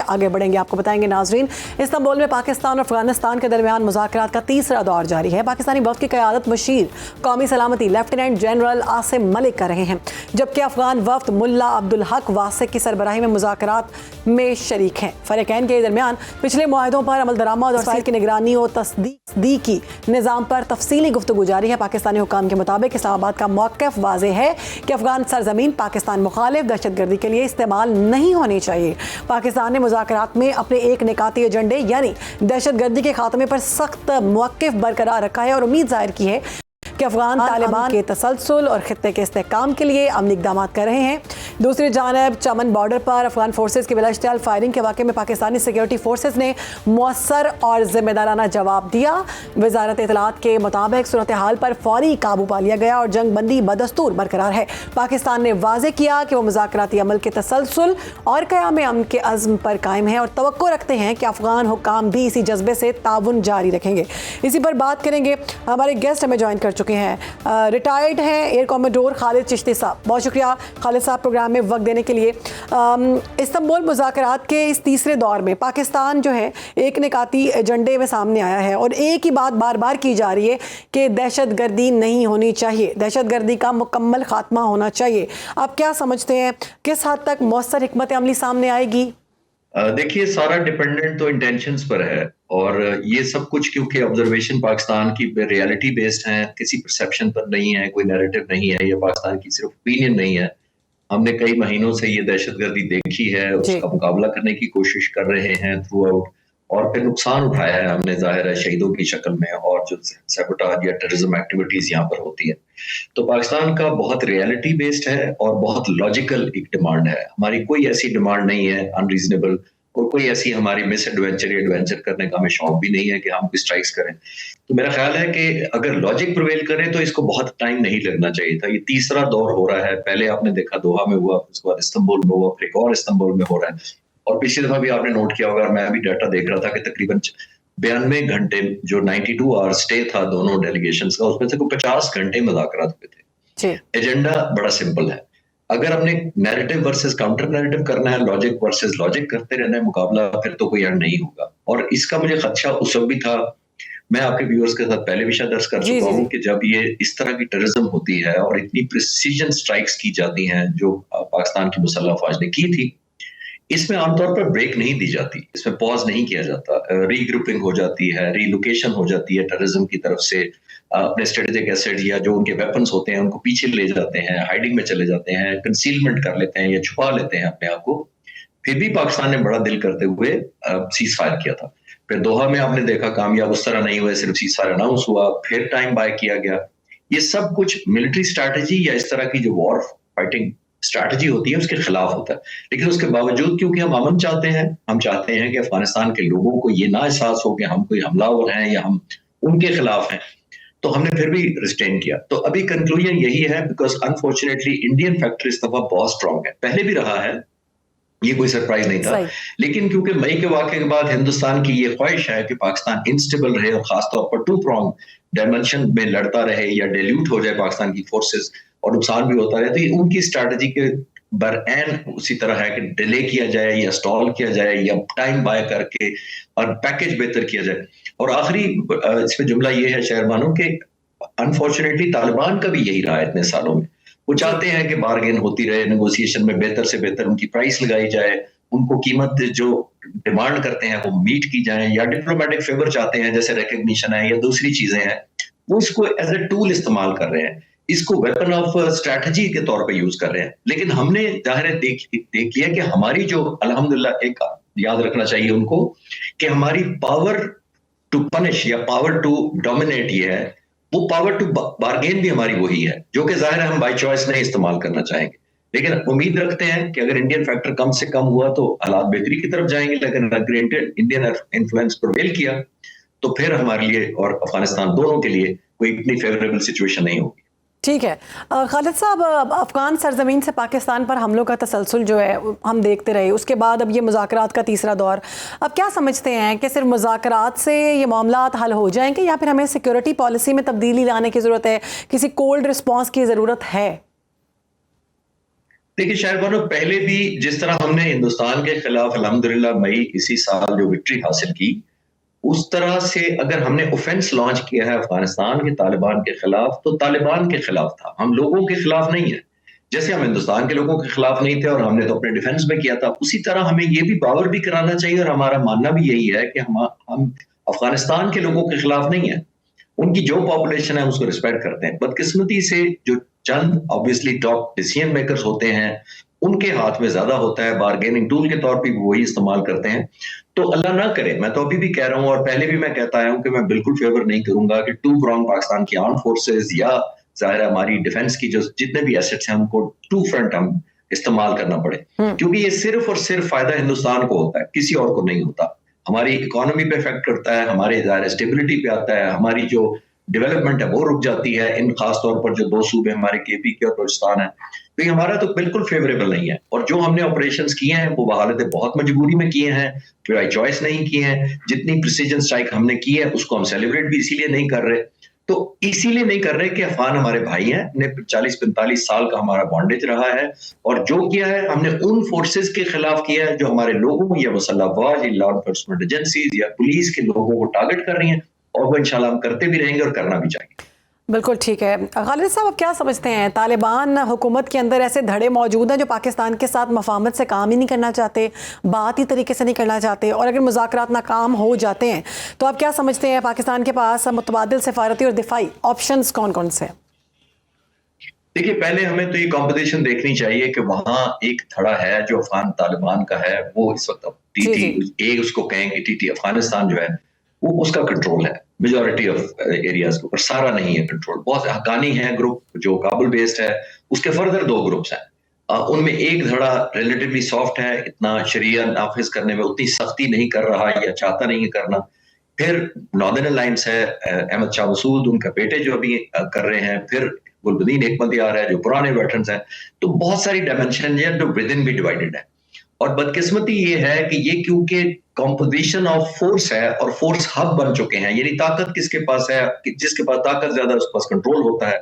आगे बढ़ेंगे, आपको बताएंगे नाजरीन। इस्तांबुल में पाकिस्तान और अफगानिस्तान के दरमियान मुज़ाकरात का तीसरा दौर जारी है। पाकिस्तानी वफ़द की क़यादत मशीर कौमी सलामती लेफ्टिनेंट जनरल आसिम मलिक कर रहे हैं, जबकि अफगान वफ़द मुल्ला अब्दुल हक वासिक की सरबराही में मुज़ाकरात में शरीक हैं। फ़रीक़ैन के दरमियान पिछले मुआहदों पर अमल दरामद और साइल की निगरानी और तस्दीकी निज़ाम पर तफसीली गुफ्तगू जारी है। पाकिस्तानी हुकाम के मुताबिक इस्लामाबाद का मौक़िफ़ वाज़ेह है कि अफगान सरजमीन पाकिस्तान मुखालिफ दहशतगर्दी के लिए इस्तेमाल नहीं होनी चाहिए। पाकिस्तान ने मुज़ाकरात में अपने एक निकाती एजेंडे यानी दहशतगर्दी के खात्मे पर सख्त मौक़िफ़ बरकरार रखा है और उम्मीद जाहिर की है कि अफगान तालिबान के तसलसल और खित्ते के इस्तेहकाम के लिए अमली इक़दाम कर रहे हैं। दूसरी जानब चमन बॉर्डर पर अफगान फोर्सेज की बिलाश्तियाल फायरिंग के वाक़े में पाकिस्तानी सिक्योरिटी फोर्सेज ने मुअस्सर और ज़िम्मेदाराना जवाब दिया। वज़ारत इत्तलात के मुताबिक सूरत हाल पर फौरी काबू पा लिया गया और जंग बंदी बदस्तूर बरकरार है। पाकिस्तान ने वाज़ेह किया कि वो मुज़ाकराती अमल के तसलसल और क़याम अमन के अज़्म पर कायम है और तवक्को रखते हैं कि अफगान हुकाम भी इसी जज्बे से ताउन जारी रखेंगे। इसी पर बात करेंगे, हमारे गेस्ट हमें ज्वाइन कर चुके हैं, रिटायर्ड हैं एयर कॉमोडोर खालिद चिश्ती साहब। बहुत शुक्रिया खालिद साहब प्रोग्राम में वक्त देने के लिए। इस्तांबुल मुज़ाकरात के इस तीसरे दौर में पाकिस्तान जो है एक निकाती एजेंडे में सामने आया है और एक ही बात बार बार की जा रही है कि दहशतगर्दी नहीं होनी चाहिए, दहशतगर्दी का मुकम्मल खात्मा होना चाहिए। आप क्या समझते हैं, किस हद तक मौसर हिकमत अमली सामने आएगी? देखिए, सारा डिपेंडेंट तो इंटेंशंस पर है और ये सब कुछ क्योंकि ऑब्जर्वेशन पाकिस्तान की रियलिटी बेस्ड है, किसी परसेप्शन पर नहीं है, कोई नैरेटिव नहीं है, ये पाकिस्तान की सिर्फ ओपिनियन नहीं है। हमने कई महीनों से ये दहशतगर्दी देखी है, उसका मुकाबला करने की कोशिश कर रहे हैं थ्रू आउट और फिर नुकसान उठाया है हमने, जाहिर है शहीदों की शक्ल में और जो सैबोटाज या टेररिज्म एक्टिविटीज यहाँ पर होती है। तो पाकिस्तान का बहुत रियलिटी बेस्ड है और बहुत लॉजिकल एक डिमांड है। हमारी कोई ऐसी डिमांड नहीं है अनरीजनेबल और कोई ऐसी हमारी मिस एडवेंचर या एडवेंचर करने का हमें शौक भी नहीं है कि हम कोई स्ट्राइक्स करें। तो मेरा ख्याल है कि अगर लॉजिक प्रिवेल करे तो इसको बहुत टाइम नहीं लगना चाहिए था। ये तीसरा दौर हो रहा है, पहले आपने देखा दोहा में हुआ, उसके बाद इस्तांबुल में हुआ, फिर एक और इस्तांबुल में हो रहा है और पिछली दफा भी आपने नोट किया होगा, मैं भी डाटा देख रहा था कि तकरीबन 92 घंटे जो 92 आवर स्टे था दोनों डेलीगेशंस का, उसमें से कोई 50 घंटे मुज़ाकरात हुए थे। एजेंडा बड़ा सिंपल है, अगर हमने नैरेटिव वर्सेस काउंटर नैरेटिव करना है, लॉजिक वर्सेस लॉजिक करते रहना है मुकाबला, फिर तो कोई एंड नहीं होगा। और इसका मुझे खदशा उस वक्त भी था, मैं आपके व्यूअर्स के साथ पहले भी शायद दर्ज कर चुका हूँ कि जब ये इस तरह की टेररिज्म होती है और इतनी प्रिसीजन स्ट्राइक्स की जाती हैं जो पाकिस्तान की मुसल्लह फौज ने की थी, इसमें आमतौर पर ब्रेक नहीं दी जाती, इसमें पॉज नहीं किया जाता, रीग्रुपिंग हो जाती है, रीलोकेशन हो जाती है टेररिज्म की तरफ से, अपने स्ट्रेटेजिक एसेट या जो उनके वेपन्स होते हैं उनको पीछे ले जाते हैं, हाइडिंग में चले जाते हैं, कंसीलमेंट कर लेते हैं या छुपा लेते हैं अपने आप को। फिर भी पाकिस्तान ने बड़ा दिल करते हुए सीज फायर किया था। फिर दोहा में आपने देखा कामयाब उस तरह नहीं हुए, सिर्फ सीज फायर अनाउंस हुआ, फिर टाइम बाय किया गया। ये सब कुछ मिलिट्री स्ट्रैटेजी या इस तरह की जो वॉर फाइटिंग स्ट्रैटेजी होती है उसके खिलाफ होता है। लेकिन उसके बावजूद क्योंकि हम अमन चाहते हैं, हम चाहते हैं कि अफगानिस्तान के लोगों को ये ना एहसास हो कि हम कोई हमलावर हैं या हम उनके खिलाफ हैं, तो हमने फिर भी रिस्ट्रेन किया। तो अभी कंक्लूजन यही है, बिकॉज अनफॉर्चुनेटली इंडियन फैक्टर इस दफा बहुत स्ट्रांग है, पहले भी रहा है, ये कोई सरप्राइज नहीं था। लेकिन क्योंकि मई के वाक़े के बाद हिंदुस्तान की ये ख्वाहिश है कि पाकिस्तान इंस्टेबल रहे और खासतौर पर टू प्रॉन्ग डायमेंशन में लड़ता रहे या डिल्यूट हो जाए पाकिस्तान की फोर्सेस और नुकसान भी होता रहे, तो ये उनकी स्ट्रैटेजी के बरएन उसी तरह है कि डिले किया जाए या स्टॉल किया जाए या टाइम बाय करके और पैकेज बेहतर किया जाए। और आखिरी इसमें जुमला ये है शहरबानों के, अनफॉर्चुनेटली तालिबान का भी यही रहा है इतने सालों में। वो चाहते हैं कि बार्गेन होती रहे, नेगोशिएशन में बेहतर से बेहतर उनकी प्राइस लगाई जाए, उनको कीमत जो डिमांड करते हैं वो मीट की जाए, या डिप्लोमेटिक फेवर चाहते हैं जैसे रिकग्निशन है या दूसरी चीजें हैं, वो इसको एज ए टूल इस्तेमाल कर रहे हैं, इसको वेपन ऑफ स्ट्रैटेजी के तौर पे यूज कर रहे हैं। लेकिन हमने जाहिर देख लिया कि हमारी जो अल्हम्दुलिल्लाह एक याद रखना चाहिए उनको कि हमारी पावर टू पनिश या पावर टू डोमिनेट ये है, वो पावर टू बार्गेन भी हमारी वही है, जो कि जाहिर है हम बाय चॉइस नहीं इस्तेमाल करना चाहेंगे। लेकिन उम्मीद रखते हैं कि अगर इंडियन फैक्टर कम से कम हुआ तो हालात बेहतरी की तरफ जाएंगे, लेकिन अगर इंडियन इन्फ्लुएंस प्रिवेल किया तो फिर हमारे लिए और अफगानिस्तान दोनों के लिए कोई इतनी फेवरेबल सिचुएशन नहीं होगी। ठीक है खालिद साहब, अफगान सरजमीन से पाकिस्तान पर हमलों का तसलसल जो है हम देखते रहे, उसके बाद अब ये मुज़ाकरात का तीसरा दौर, अब क्या समझते हैं कि सिर्फ मुज़ाकरात से ये मामलात हल हो जाएंगे या फिर हमें सिक्योरिटी पॉलिसी में तब्दीली लाने की ज़रूरत है, किसी कोल्ड रिस्पॉन्स की ज़रूरत है? देखिए शाहरबानो, पहले भी जिस तरह हमने हिंदुस्तान के खिलाफ अल्हम्दुलिल्लाह मई इसी साल जो विक्ट्री हासिल की, उस तरह से अगर हमने ऑफेंस लॉन्च किया है अफगानिस्तान के तालिबान के खिलाफ, तो तालिबान के खिलाफ था, हम लोगों के खिलाफ नहीं है। जैसे हम हिंदुस्तान के लोगों के खिलाफ नहीं थे और हमने तो अपने डिफेंस में किया था, उसी तरह हमें ये भी बावर भी कराना चाहिए, और हमारा मानना भी यही है कि हम अफगानिस्तान के लोगों के खिलाफ नहीं है। उनकी जो पॉपुलेशन है उसको रिस्पेक्ट करते हैं। बदकिस्मती से जो चंद ऑब्वियसली टॉप डिसीजन मेकर्स होते हैं, उनके हाथ में ज्यादा होता है, बार्गेनिंग टूल के तौर पर भी वही इस्तेमाल करते हैं। तो अल्लाह ना करे, मैं तो अभी भी कह रहा हूं और पहले भी मैं कहता आया हूं कि मैं बिल्कुल फेवर नहीं करूंगा कि टू फ्रंट पाकिस्तान की आर्म फोर्सेस या जाहिर है हमारी डिफेंस की जो जितने भी एसेट्स हैं उनको टू फ्रंट हम इस्तेमाल करना पड़े, क्योंकि ये सिर्फ और सिर्फ फायदा हिंदुस्तान को होता है, किसी और को नहीं होता। हमारी इकोनॉमी पे इफेक्ट करता है, हमारे जाहिर स्टेबिलिटी पे आता है, हमारी जो डेवलपमेंट है वो रुक जाती है, इन खास तौर पर जो दो सूबे हमारे केपी के और बलूचिस्तान है। तो ये हमारा तो बिल्कुल फेवरेबल नहीं है, और जो हमने ऑपरेशंस किए हैं वो बहालत बहुत मजबूरी में किए हैं, बाय चॉइस नहीं किए हैं। जितनी प्रिसीजन स्ट्राइक हमने की है उसको हम सेलिब्रेट भी इसीलिए नहीं कर रहे, तो इसीलिए नहीं कर रहे कि अफगान हमारे भाई हैं, ने 40-45 साल का हमारा बॉन्डेज रहा है, और जो किया है हमने उन फोर्सेस के खिलाफ किया है जो हमारे लोगों या मुसल्लह अफवाज या लॉ एनफोर्समेंट एजेंसीज या पुलिस के लोगों को टारगेट कर रही हैं, और वो इंशाल्लाह हम करते भी रहेंगे और करना भी चाहिए। बिल्कुल ठीक है। खालिद साहब, आप क्या समझते हैं, तालिबान हुकूमत के अंदर ऐसे धड़े मौजूद हैं जो पाकिस्तान के साथ मफाहमत से काम ही नहीं करना चाहते, बात ही तरीके से नहीं करना चाहते, और अगर मुज़ाकरात नाकाम हो जाते हैं तो आप क्या समझते हैं पाकिस्तान के पास मुतबादिल सफारती और दिफाई ऑप्शंस कौन कौन से हैं? देखिए, पहले हमें तो ये कॉम्पिटिशन देखनी चाहिए कि वहां एक धड़ा है जो अफगान तालिबान का है, वो इस वक्त टीटी उसको कहें कि टीटी अफगानिस्तान जो है वो उसका कंट्रोल है मेजॉरिटी ऑफ एरियाज के ऊपर, सारा नहीं है कंट्रोल। बहुत हकानी है ग्रुप जो काबुल बेस्ड है, उसके फर्दर 2 ग्रुप्स हैं। उनमें एक धड़ा रिलेटिवली सॉफ्ट है, इतना शरिया नाफिज करने में उतनी सख्ती नहीं कर रहा या चाहता नहीं है करना। फिर नॉर्दर्न अलायंस है, अहमद शाह मसूद उनका बेटे जो अभी कर रहे हैं, फिर गुलबदीन हेकमतयार है जो पुराने वेटरन्स हैं। तो बहुत सारी डायमेंशन है जो विद इन भी डिवाइडेड है, और बदकिस्मती ये है कि ये क्योंकि कॉम्पोजिशन ऑफ फोर्स है और फोर्स हब बन चुके हैं, यानी ताकत किसके पास है, जिसके पास ताकत ज्यादा उसके पास कंट्रोल होता है।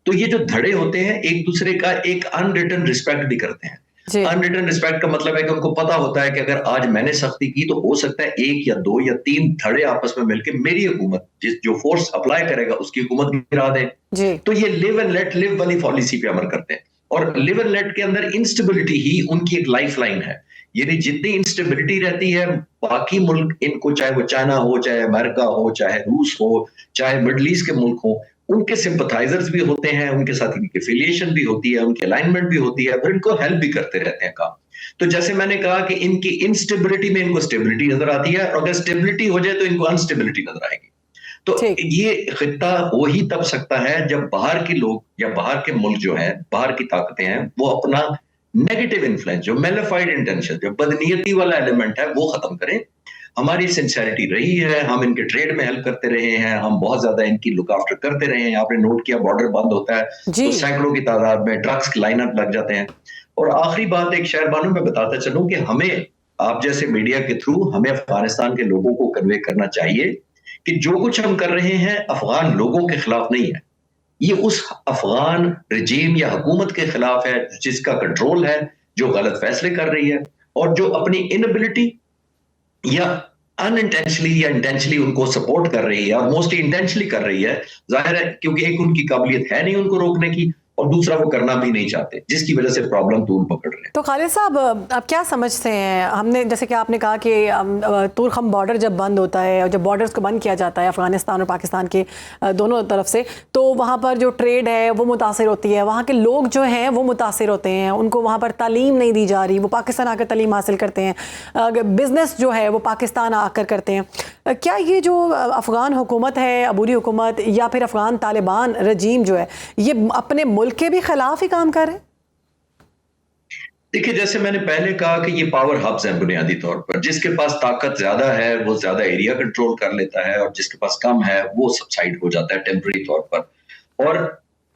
तो ये जो धड़े होते हैं एक दूसरे का एक अनरिटन रिस्पेक्ट भी करते हैं। अनरिटन रिस्पेक्ट का मतलब है कि उनको पता होता है कि अगर आज मैंने सख्ती की तो हो सकता है 1 या 2 या 3 धड़े आपस में मिलकर मेरी हुकूमत, जिस जो फोर्स अप्लाई करेगा उसकी हुकूमत गिरा दे। तो ये लिव एंड लेट लिव वाली पॉलिसी पे अमल करते हैं, और लिव एंड लेट के अंदर इंस्टेबिलिटी ही उनकी एक लाइफ लाइन है। यानी जितनी इंस्टेबिलिटी रहती है, बाकी मुल्क इनको, चाहे वो चाइना हो, चाहे अमेरिका हो, चाहे रूस हो, चाहे मिडल ईस्ट के मुल्क हो, उनके सिंपथाइजर्स भी होते हैं, उनके साथ इनकी एफिलिएशन भी होती है, उनकी अलाइनमेंट भी होती है, फिर इनको हेल्प भी करते रहते हैं काम। तो जैसे मैंने कहा कि इनकी इंस्टेबिलिटी में इनको स्टेबिलिटी नजर आती है, और अगर स्टेबिलिटी हो जाए तो इनको अनस्टेबिलिटी नजर आएगी। तो ये खित्ता हो ही तब सकता है जब बाहर के लोग या बाहर के मुल्क जो है, बाहर की ताकतें हैं, वो अपना नेगेटिव इन्फ्लुएंस, जो मेलिफाइड इंटेंशन, जो बदनीयती वाला एलिमेंट है, वो खत्म करें। हमारी सिंसियरिटी रही है, हम इनके ट्रेड में हेल्प करते रहे हैं, हम बहुत ज्यादा इनकी लुक आफ्टर करते रहे हैं। आपने नोट किया बॉर्डर बंद होता है तो सैकड़ों की तादाद में ड्रग्स के लाइनअप लग जाते हैं। और आखिरी बात एक शायरबानो में बताता चलूं कि हमें, आप जैसे मीडिया के थ्रू, हमें अफगानिस्तान के लोगों को कन्वे करना चाहिए कि जो कुछ हम कर रहे हैं अफगान लोगों के खिलाफ नहीं है, ये उस अफगान रजीम या हुकूमत के खिलाफ है जिसका कंट्रोल है, जो गलत फैसले कर रही है, और जो अपनी इनएबिलिटी या अनइंटेंशनली या इंटेंशनली उनको सपोर्ट कर रही है, और मोस्टली इंटेंशनली कर रही है। जाहिर है क्योंकि एक उनकी काबिलियत है नहीं उनको रोकने की, और दूसरा वो करना भी नहीं चाहते, जिसकी वजह से प्रॉब्लम तूल पकड़ रहे हैं। तो खालिद साहब, आप क्या समझते हैं, हमने जैसे कि आपने कहा कि तुरखम बॉर्डर जब बंद होता है और जब बॉर्डर्स को बंद किया जाता है अफगानिस्तान और पाकिस्तान के दोनों तरफ से, तो वहाँ पर जो ट्रेड है वो मुतासिर होती है, वहाँ के लोग जो हैं वो मुतासिर होते हैं, उनको वहाँ पर तालीम नहीं दी जा रही, वो पाकिस्तान आकर तालीम हासिल करते हैं, बिज़नेस जो है वो पाकिस्तान आकर करते हैं। क्या ये जो अफगान हुकूमत है, अबूरी हुकूमत, या फिर अफगान तालिबान रजीम जो है, ये अपने मुल्क के भी खिलाफ ही काम कर रहे हैं? देखिए, जैसे मैंने पहले कहा कि ये पावर हब्स हैं बुनियादी तौर पर, जिसके पास ताकत ज्यादा है वो ज्यादा एरिया कंट्रोल कर लेता है, और जिसके पास कम है वो सबसाइड हो जाता है टेम्पररी तौर पर। और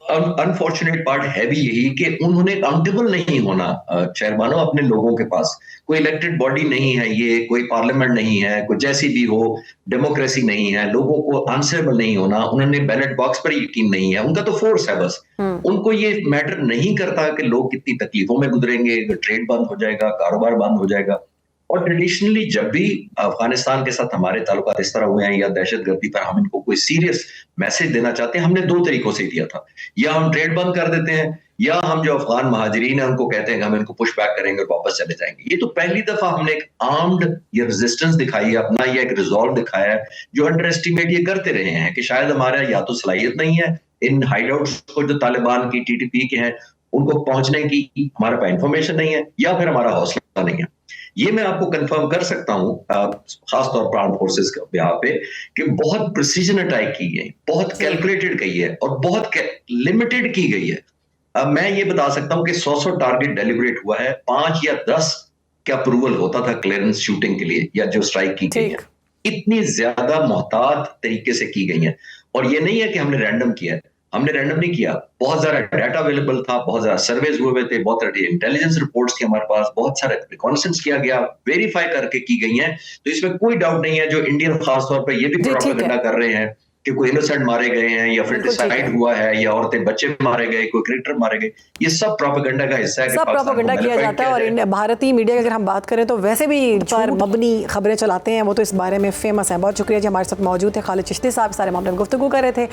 अनफॉर्चुनेट पार्ट है भी यही कि उन्होंने अकाउंटेबल नहीं होना, चेयरमानो अपने लोगों के पास कोई इलेक्टेड बॉडी नहीं है, ये कोई पार्लियामेंट नहीं है, कोई जैसी भी हो डेमोक्रेसी नहीं है, लोगों को आंसरेबल नहीं होना, उन्होंने बैलेट बॉक्स पर यकीन नहीं है, उनका तो फोर्स है बस। उनको ये मैटर नहीं करता कि लोग कितनी तकलीफों में गुजरेंगे, ट्रेड बंद हो जाएगा, कारोबार बंद हो जाएगा। और ट्रेडिशनली जब भी अफगानिस्तान के साथ हमारे ताल्लुकात इस तरह हुए हैं या दहशतगर्दी पर हम इनको कोई सीरियस मैसेज देना चाहते हैं, हमने 2 तरीकों से दिया था। या हम ट्रेड बंद कर देते हैं, या हम जो अफगान महाजरीन है उनको कहते हैं कि हम इनको पुश बैक करेंगे और वापस चले जाएंगे। ये तो पहली दफा हमने एक आर्म्ड या रेजिस्टेंस दिखाई है अपना, या एक रिजॉल्व दिखाया है, जो अंडर एस्टिमेट ये करते रहे हैं कि शायद हमारा या तो सलाहियत नहीं है इन हाइडआउट्स को जो तालिबान की टीटीपी के हैं उनको पहुंचने की, हमारे पास इंफॉर्मेशन नहीं है, या फिर हमारा हौसला नहीं है। ये मैं आपको कंफर्म कर सकता हूं खासतौर पर आर्म फोर्सेस के यहाँ पे कि बहुत प्रिसीजन अटैक की गई, बहुत कैलकुलेटेड की है और बहुत लिमिटेड की गई है। अब मैं ये बता सकता हूं कि 100 टारगेट डेलिब्रेट हुआ है, 5 या 10 का अप्रूवल होता था क्लियरेंस शूटिंग के लिए या जो स्ट्राइक की गई है। इतनी ज्यादा मोहतात तरीके से की गई है। और ये नहीं है कि हमने रैंडम किया है, हमने रैंडम नहीं किया, बहुत सारा डाटा अवेलेबल था, बहुत सारा सर्वेज हुए थे, बहुत सारी इंटेलिजेंस रिपोर्ट्स थी हमारे पास, बहुत सारा रिकॉन्सेंस किया गया, वेरीफाई करके की गई हैं। तो इसमें कोई डाउट नहीं है जो इंडियन खासतौर पर ये भी प्रोपेगेंडा कर रहे हैं कि कोई इनोसेंट मारे गए हैं या फिर डिसाइड हुआ है या औरतें बच्चे मारे गए, कोई क्रिकेटर मारे गए, ये सब प्रोपेगेंडा का हिस्सा है। सब प्रोपेगेंडा किया जाता है। और भारतीय मीडिया की अगर हम बात करें तो वैसे भी पर मबनी खबरें चलाते हैं, वो तो इस बारे में फेमस है। बहुत शुक्रिया जी, हमारे साथ मौजूद थे खालिद चिश्ती साहब, सारे मामले में गुफ्तगू कर रहे थे।